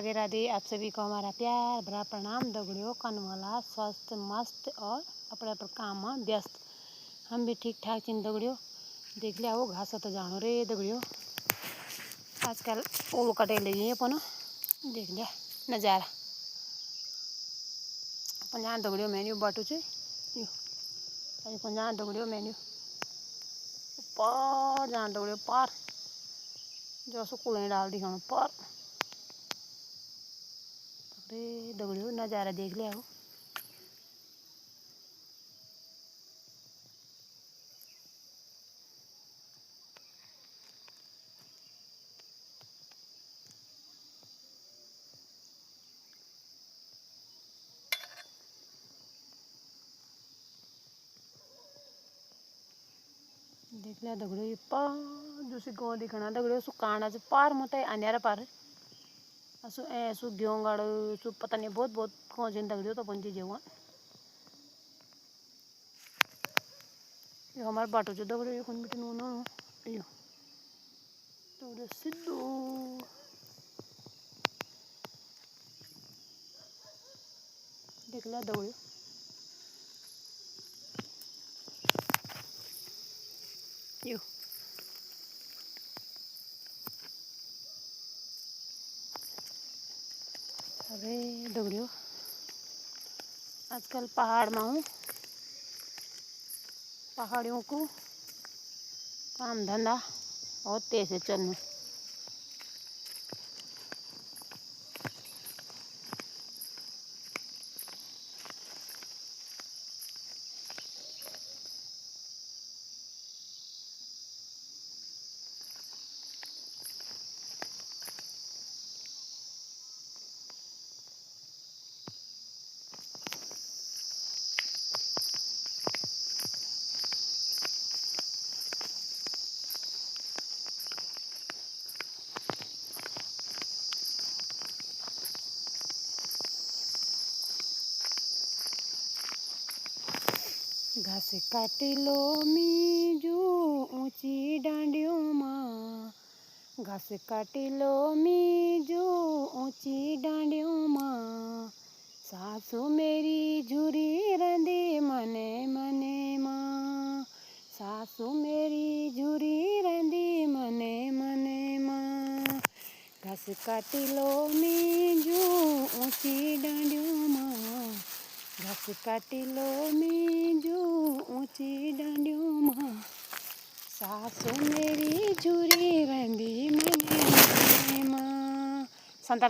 राधे राधे। आप सभी को हमारा प्यार भरा प्रणाम। दगड़ियों कनवाला स्वस्थ मस्त और अपने पर काम में व्यस्त। हम भी ठीक ठाक चिन दगड़ियों। देख लिया वो घास तो जानो रे दगड़ियों। आजकल ओल कटे लगी है अपन देख लिया नज़ारा अपन जान दगड़ियों मेन्यू बाटू छे यो अपन जान दगड़ियों मेन्यू पर जान दगड़ियों पर जो सो कुलें डाल दी खानो पर अरे दगड़ियों नज़ारा देख लिया हो। देख लिया दगड़ियों ये पार जो सी गाँव दिखना दगड़ियों सु कांडा से पार मत है अंधेरा पार असु ऐसु ग्योंगाड़ सु पता नहीं बहुत बहुत कौन से दगड़ियों तो पंची जेवा ये हमारे बाटो जो दगड़ियों ये कौन बिटे नो यो दगड़ियों सिद्धू देख लिया दगड़ियों यो अरे दगड़ियों आजकल पहाड़ में हूँ पहाड़ियों को काम धंधा बहुत तेज से चलने घास काटी लो मीजू ऊंची डांडियों माँ घास काटी लो मीजू ऊंची डांडियों माँ सासू मेरी झूरी रंदी मने मने माँ सासू मेरी झूरी रंदी मने मने माँ घास काटी लो मीजू ऊंची डांडियों माँ घास काटी लो मीजू ऊंची डांडियों माँ सासू मेरी झूरी रंदी मने मने माँ।